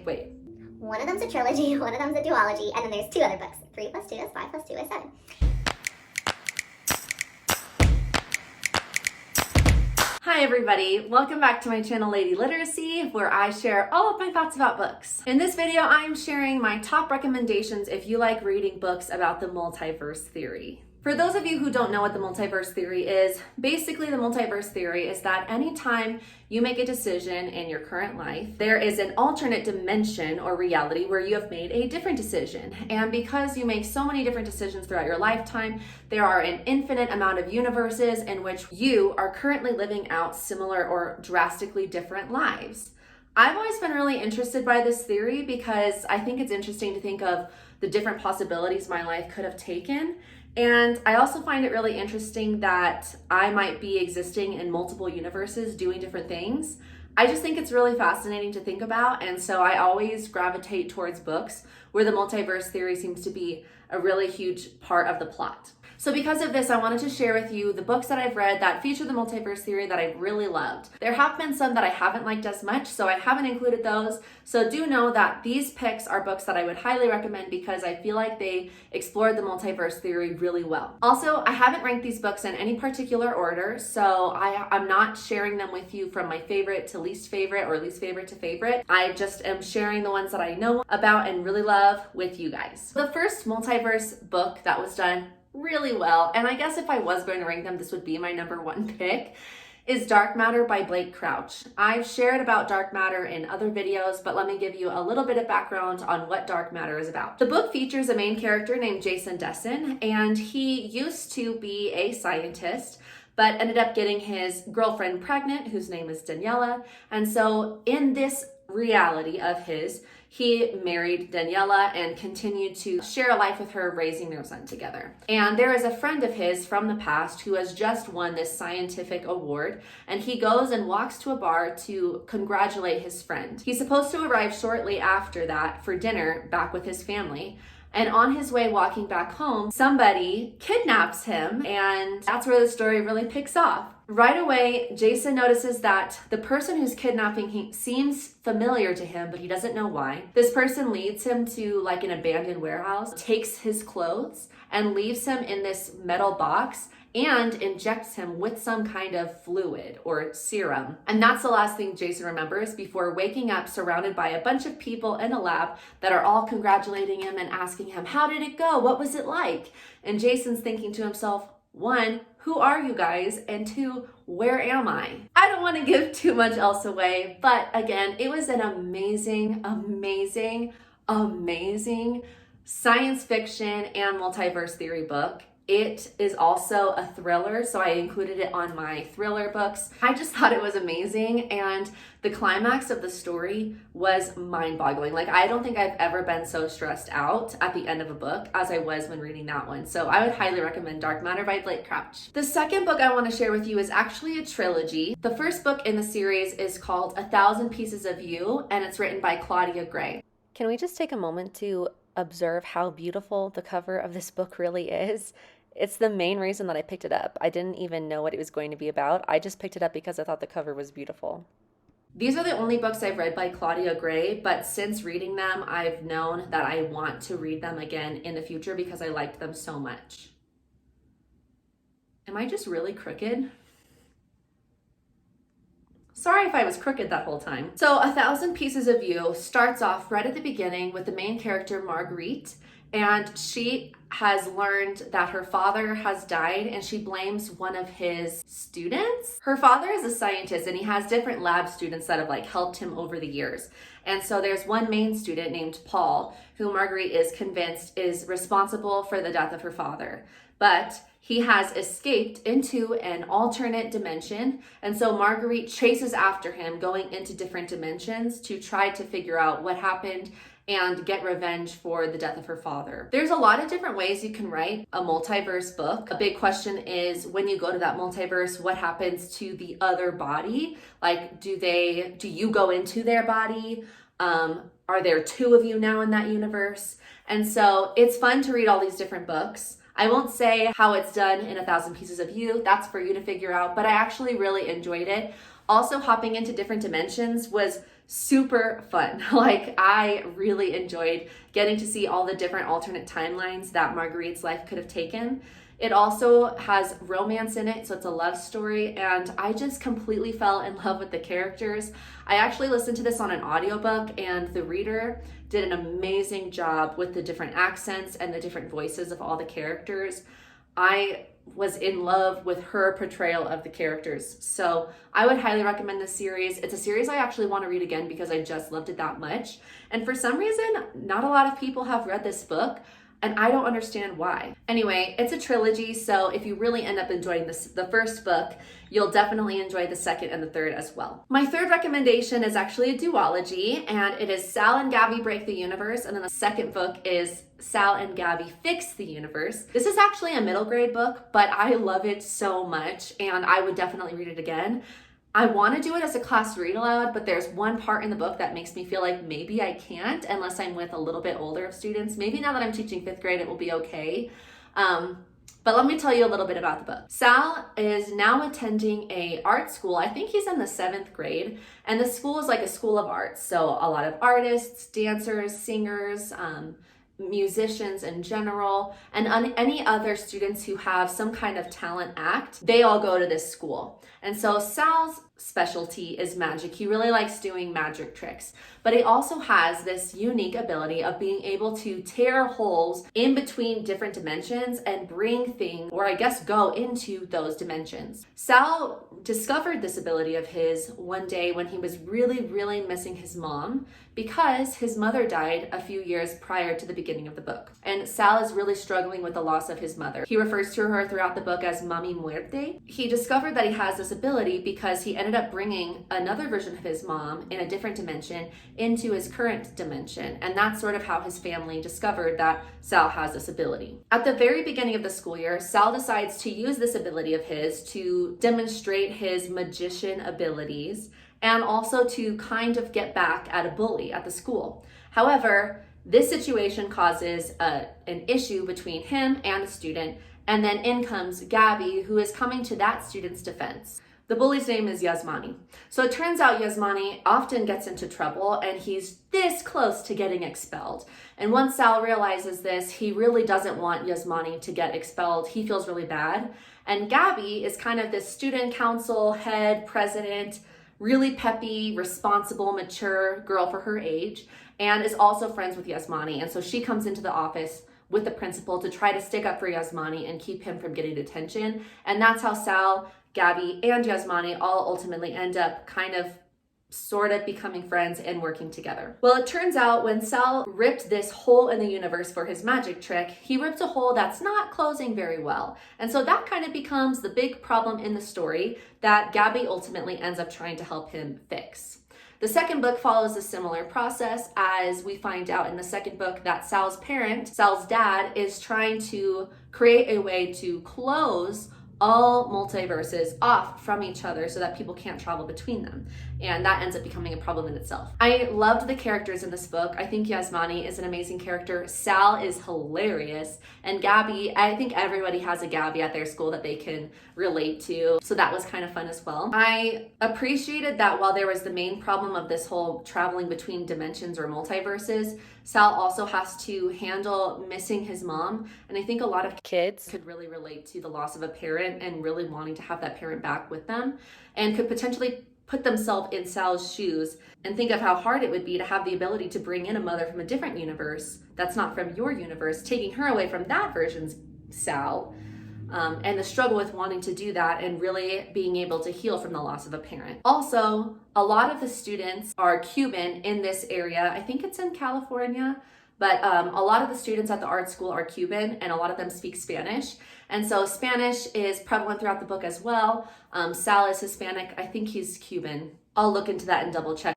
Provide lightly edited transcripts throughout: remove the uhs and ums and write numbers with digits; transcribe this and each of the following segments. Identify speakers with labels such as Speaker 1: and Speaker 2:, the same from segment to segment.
Speaker 1: wait.
Speaker 2: One of them's a trilogy, one of them's a duology, and then there's 2 other books. 3 plus 2 is 5 plus 2 is 7.
Speaker 1: Hi everybody, welcome back to my channel Lady Literacy, where I share all of my thoughts about books. In this video, I'm sharing my top recommendations if you like reading books about the multiverse theory. For those of you who don't know what the multiverse theory is, basically the multiverse theory is that anytime you make a decision in your current life, there is an alternate dimension or reality where you have made a different decision. And because you make so many different decisions throughout your lifetime, there are an infinite amount of universes in which you are currently living out similar or drastically different lives. I've always been really interested by this theory because I think it's interesting to think of the different possibilities my life could have taken. And I also find it really interesting that I might be existing in multiple universes doing different things. I just think it's really fascinating to think about, and so I always gravitate towards books where the multiverse theory seems to be a really huge part of the plot. So because of this, I wanted to share with you the books that I've read that feature the multiverse theory that I've really loved. There have been some that I haven't liked as much, so I haven't included those. So do know that these picks are books that I would highly recommend because I feel like they explored the multiverse theory really well. Also, I haven't ranked these books in any particular order, so I'm not sharing them with you from my favorite to least favorite or least favorite to favorite. I just am sharing the ones that I know about and really love with you guys. The first multiverse book that was done really well, and I guess if I was going to rank them, this would be my number 1 pick, is Dark Matter by Blake Crouch. I've shared about Dark Matter in other videos, but let me give you a little bit of background on what Dark Matter is about. The book features a main character named Jason Dessen, and he used to be a scientist, but ended up getting his girlfriend pregnant, whose name is Daniela, and so in this reality of his, he married Daniela and continued to share a life with her, raising their son together. And there is a friend of his from the past who has just won this scientific award, and he goes and walks to a bar to congratulate his friend. He's supposed to arrive shortly after that for dinner back with his family. And on his way walking back home, somebody kidnaps him, and that's where the story really picks off. Right away, Jason notices that the person who's kidnapping him seems familiar to him, but he doesn't know why. This person leads him to like an abandoned warehouse, takes his clothes, and leaves him in this metal box and injects him with some kind of fluid or serum. And that's the last thing Jason remembers before waking up surrounded by a bunch of people in a lab that are all congratulating him and asking him, how did it go? What was it like? And Jason's thinking to himself, 1, who are you guys? And 2, where am I? I don't want to give too much else away, but again, it was an amazing, amazing, amazing science fiction and multiverse theory book. It is also a thriller, so I included it on my thriller books. I just thought it was amazing, and the climax of the story was mind-boggling. Like, I don't think I've ever been so stressed out at the end of a book as I was when reading that one. So I would highly recommend Dark Matter by Blake Crouch. The second book I want to share with you is actually a trilogy. The first book in the series is called 1,000 Pieces of You, and it's written by Claudia Gray.
Speaker 3: Can we just take a moment to observe how beautiful the cover of this book really is? It's the main reason that I picked it up. I didn't even know what it was going to be about. I just picked it up because I thought the cover was beautiful.
Speaker 1: These are the only books I've read by Claudia Gray, but since reading them, I've known that I want to read them again in the future because I liked them so much. Am I just really crooked? Sorry if I was crooked that whole time. So 1,000 Pieces of You starts off right at the beginning with the main character, Marguerite, and she has learned that her father has died and she blames one of his students. Her father is a scientist and he has different lab students that have like helped him over the years. And so there's one main student named Paul who Marguerite is convinced is responsible for the death of her father. But he has escaped into an alternate dimension. And so Marguerite chases after him, going into different dimensions to try to figure out what happened and get revenge for the death of her father. There's a lot of different ways you can write a multiverse book. A big question is, when you go to that multiverse, what happens to the other body? Like, do you go into their body? Are there 2 of you now in that universe? And so it's fun to read all these different books. I won't say how it's done in 1,000 Pieces of You. That's for you to figure out, but I actually really enjoyed it. Also, hopping into different dimensions was super fun. Like, I really enjoyed getting to see all the different alternate timelines that Marguerite's life could have taken. It also has romance in it, so it's a love story, and I just completely fell in love with the characters. I actually listened to this on an audiobook, and the reader did an amazing job with the different accents and the different voices of all the characters. I was in love with her portrayal of the characters. So I would highly recommend this series. It's a series I actually want to read again because I just loved it that much. And for some reason, not a lot of people have read this book, and I don't understand why. Anyway, it's a trilogy, so if you really end up enjoying the first book, you'll definitely enjoy the second and the third as well. My third recommendation is actually a duology, and it is Sal and Gabby Break the Universe, and then the second book is Sal and Gabby Fix the Universe. This is actually a middle grade book, but I love it so much, and I would definitely read it again. I want to do it as a class read aloud, but there's one part in the book that makes me feel like maybe I can't unless I'm with a little bit older of students. Maybe now that I'm teaching 5th grade, it will be okay. But let me tell you a little bit about the book. Sal is now attending a art school. I think he's in the 7th grade, and the school is like a school of arts. So a lot of artists, dancers, singers, musicians in general, and any other students who have some kind of talent act, they all go to this school. And so Sal's specialty is magic. He really likes doing magic tricks, but he also has this unique ability of being able to tear holes in between different dimensions and bring things, or I guess go into those dimensions. Sal discovered this ability of his one day when he was really, really missing his mom because his mother died a few years prior to the beginning of the book. And Sal is really struggling with the loss of his mother. He refers to her throughout the book as Mami Muerte. He discovered that he has this ability because he ended up bringing another version of his mom in a different dimension into his current dimension. And that's sort of how his family discovered that Sal has this ability. At the very beginning of the school year, Sal decides to use this ability of his to demonstrate his magician abilities and also to kind of get back at a bully at the school. However, this situation causes an issue between him and a student, and then in comes Gabby, who is coming to that student's defense. The bully's name is Yasmani. So it turns out Yasmani often gets into trouble, and he's this close to getting expelled. And once Sal realizes this, he really doesn't want Yasmani to get expelled. He feels really bad. And Gabby is kind of this student council head, president, really peppy, responsible, mature girl for her age, and is also friends with Yasmani. And so she comes into the office with the principal to try to stick up for Yasmani and keep him from getting detention. And that's how Sal, Gabby, and Yasmani all ultimately end up kind of sort of becoming friends and working together. Well, it turns out when Sal ripped this hole in the universe for his magic trick, he ripped a hole that's not closing very well. And so that kind of becomes the big problem in the story that Gabby ultimately ends up trying to help him fix. The second book follows a similar process, as we find out in the second book that Sal's parent, Sal's dad, is trying to create a way to close all multiverses off from each other so that people can't travel between them. And that ends up becoming a problem in itself. I loved the characters in this book. I think Yasmani is an amazing character. Sal is hilarious. And Gabby, I think everybody has a Gabby at their school that they can relate to. So that was kind of fun as well. I appreciated that while there was the main problem of this whole traveling between dimensions or multiverses, Sal also has to handle missing his mom. And I think a lot of kids could really relate to the loss of a parent and really wanting to have that parent back with them, and could potentially put themselves in Sal's shoes and think of how hard it would be to have the ability to bring in a mother from a different universe that's not from your universe, taking her away from that version's Sal, and the struggle with wanting to do that and really being able to heal from the loss of a parent. Also, a lot of the students are Cuban in this area. I think it's in California, but a lot of the students at the art school are Cuban, and a lot of them speak Spanish. And so Spanish is prevalent throughout the book as well. Sal is Hispanic. I think he's Cuban. I'll look into that and double check.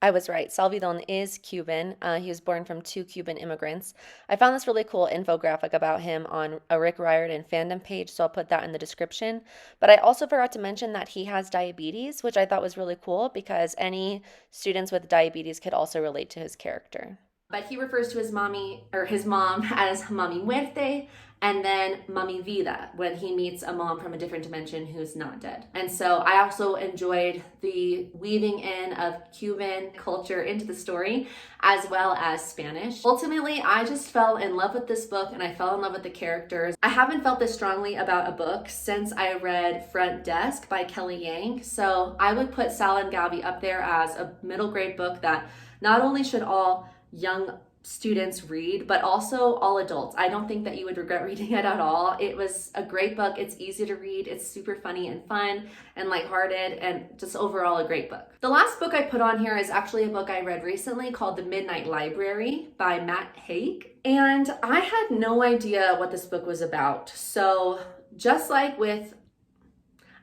Speaker 3: I was right. Salvidon is Cuban. He was born from 2 Cuban immigrants. I found this really cool infographic about him on a Rick Riordan fandom page, so I'll put that in the description. But I also forgot to mention that he has diabetes, which I thought was really cool because any students with diabetes could also relate to his character.
Speaker 1: but he refers to his mommy or his mom as Mami Muerte, and then Mami Vida when he meets a mom from a different dimension who's not dead. And so I also enjoyed the weaving in of Cuban culture into the story, as well as Spanish. Ultimately, I just fell in love with this book and I fell in love with the characters. I haven't felt this strongly about a book since I read Front Desk by Kelly Yang. So I would put Sal and Gabby up there as a middle grade book that not only should all young students read, but also all adults. I don't think that you would regret reading it at all. It was a great book. It's easy to read. It's super funny and fun and lighthearted, and just overall a great book. The last book I put on here is actually a book I read recently called The Midnight Library by Matt Haig. And I had no idea what this book was about. So just like with,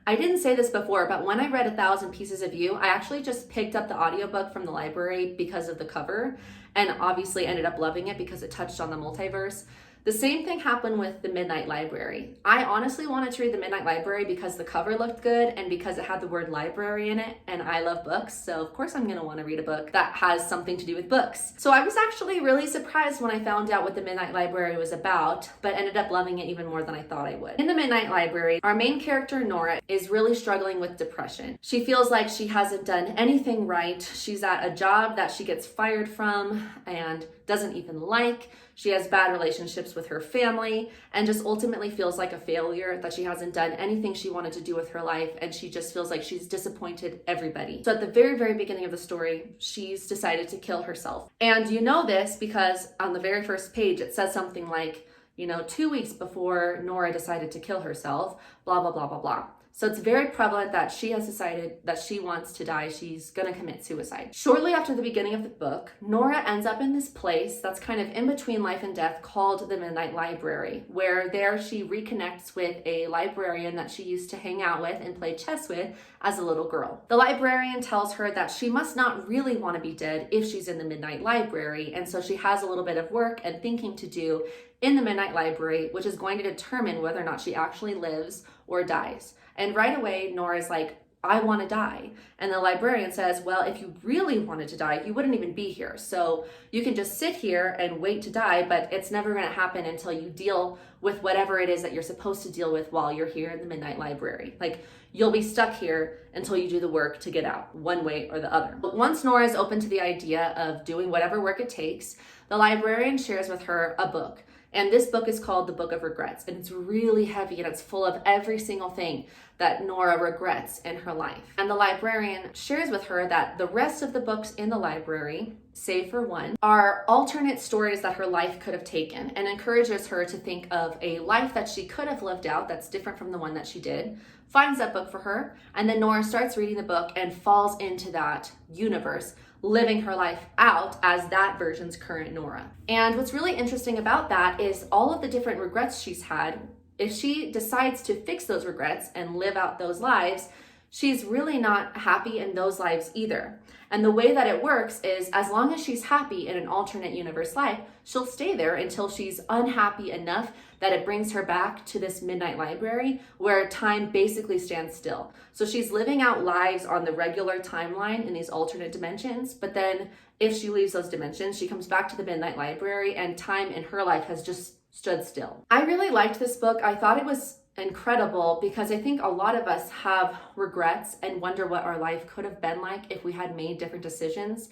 Speaker 1: I didn't say this before, but when I read 1,000 Pieces of You, I actually just picked up the audiobook from the library because of the cover, and obviously ended up loving it because it touched on the multiverse. The same thing happened with The Midnight Library. I honestly wanted to read The Midnight Library because the cover looked good and because it had the word library in it, and I love books, so of course I'm gonna wanna read a book that has something to do with books. So I was actually really surprised when I found out what The Midnight Library was about, but ended up loving it even more than I thought I would. In The Midnight Library, our main character, Nora, is really struggling with depression. She feels like she hasn't done anything right. She's at a job that she gets fired from and doesn't even like. She has bad relationships with her family and just ultimately feels like a failure, that she hasn't done anything she wanted to do with her life, and she just feels like she's disappointed everybody. So at the very, very beginning of the story, she's decided to kill herself. And you know this because on the very first page, it says something like, 2 weeks before Nora decided to kill herself, blah, blah, blah, blah, blah. So it's very prevalent that she has decided that she wants to die. She's gonna commit suicide. Shortly after the beginning of the book, Nora ends up in this place that's kind of in between life and death called the Midnight Library, where there she reconnects with a librarian that she used to hang out with and play chess with as a little girl. The librarian tells her that she must not really want to be dead if she's in the Midnight Library, and so she has a little bit of work and thinking to do in the Midnight Library, which is going to determine whether or not she actually lives or dies. And right away, Nora's like, I want to die. And the librarian says, well, if you really wanted to die, you wouldn't even be here. So you can just sit here and wait to die, but it's never going to happen until you deal with whatever it is that you're supposed to deal with while you're here in the Midnight Library. Like, you'll be stuck here until you do the work to get out, one way or the other. But once Nora is open to the idea of doing whatever work it takes, the librarian shares with her a book. And this book is called The Book of Regrets, and it's really heavy and it's full of every single thing that Nora regrets in her life. And the librarian shares with her that the rest of the books in the library, save for one, are alternate stories that her life could have taken, and encourages her to think of a life that she could have lived out that's different from the one that she did, finds that book for her, and then Nora starts reading the book and falls into that universe, living her life out as that version's current Nora. And what's really interesting about that is all of the different regrets she's had. If she decides to fix those regrets and live out those lives, she's really not happy in those lives either. And the way that it works is, as long as she's happy in an alternate universe life, she'll stay there until she's unhappy enough that it brings her back to this Midnight Library where time basically stands still. So she's living out lives on the regular timeline in these alternate dimensions, but then if she leaves those dimensions, she comes back to the Midnight Library and time in her life has just stood still. I really liked this book. I thought it was incredible because I think a lot of us have regrets and wonder what our life could have been like if we had made different decisions.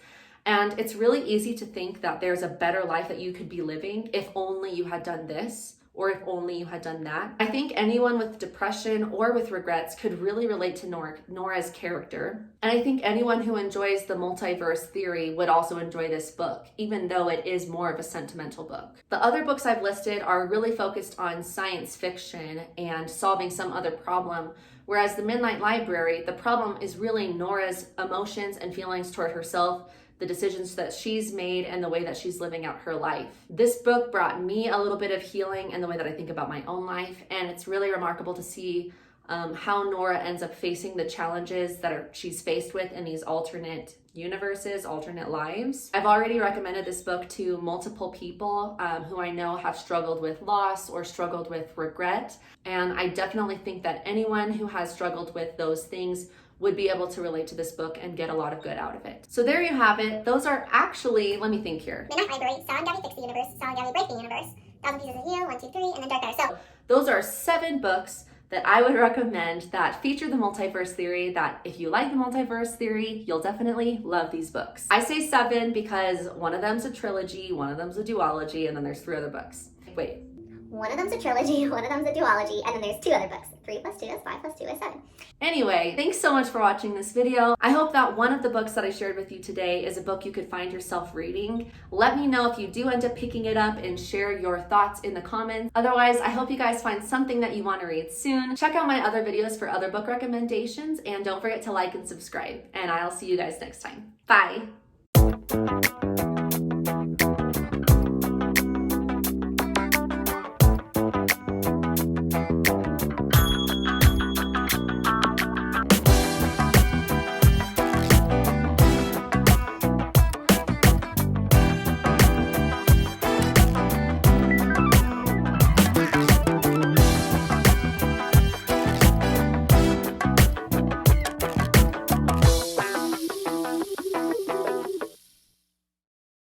Speaker 1: And it's really easy to think that there's a better life that you could be living if only you had done this, or if only you had done that. I think anyone with depression or with regrets could really relate to Nora's character. And I think anyone who enjoys the Multiverse Theory would also enjoy this book, even though it is more of a sentimental book. The other books I've listed are really focused on science fiction and solving some other problem, whereas the Midnight Library, the problem is really Nora's emotions and feelings toward herself, the decisions that she's made, and the way that she's living out her life. This book brought me a little bit of healing in the way that I think about my own life, and it's really remarkable to see how Nora ends up facing the challenges that she's faced with in these alternate universes, alternate lives. I've already recommended this book to multiple people who I know have struggled with loss or struggled with regret, and I definitely think that anyone who has struggled with those things would be able to relate to this book and get a lot of good out of it. So there you have it. Those are actually, let me think here.
Speaker 2: Midnight Library, Saw and Gabby Fix the Universe, Saw and Gabby Break the Universe, Thousand Pieces of You, 1, 2, 3, and then Dark Matter. So
Speaker 1: Those are 7 books that I would recommend that feature the multiverse theory, that if you like the multiverse theory, you'll definitely love these books. I say 7 because one of them's a trilogy, one of them's a duology, and then there's 3 other books. Wait.
Speaker 2: one of them's a trilogy, one of them's a duology, and then there's 2 other books. 3 plus 2 is 5 plus 2 is 7.
Speaker 1: Anyway, thanks so much for watching this video. I hope that one of the books that I shared with you today is a book you could find yourself reading. Let me know if you do end up picking it up and share your thoughts in the comments. Otherwise, I hope you guys find something that you want to read soon. Check out my other videos for other book recommendations, and don't forget to like and subscribe. And I'll see you guys next time. Bye!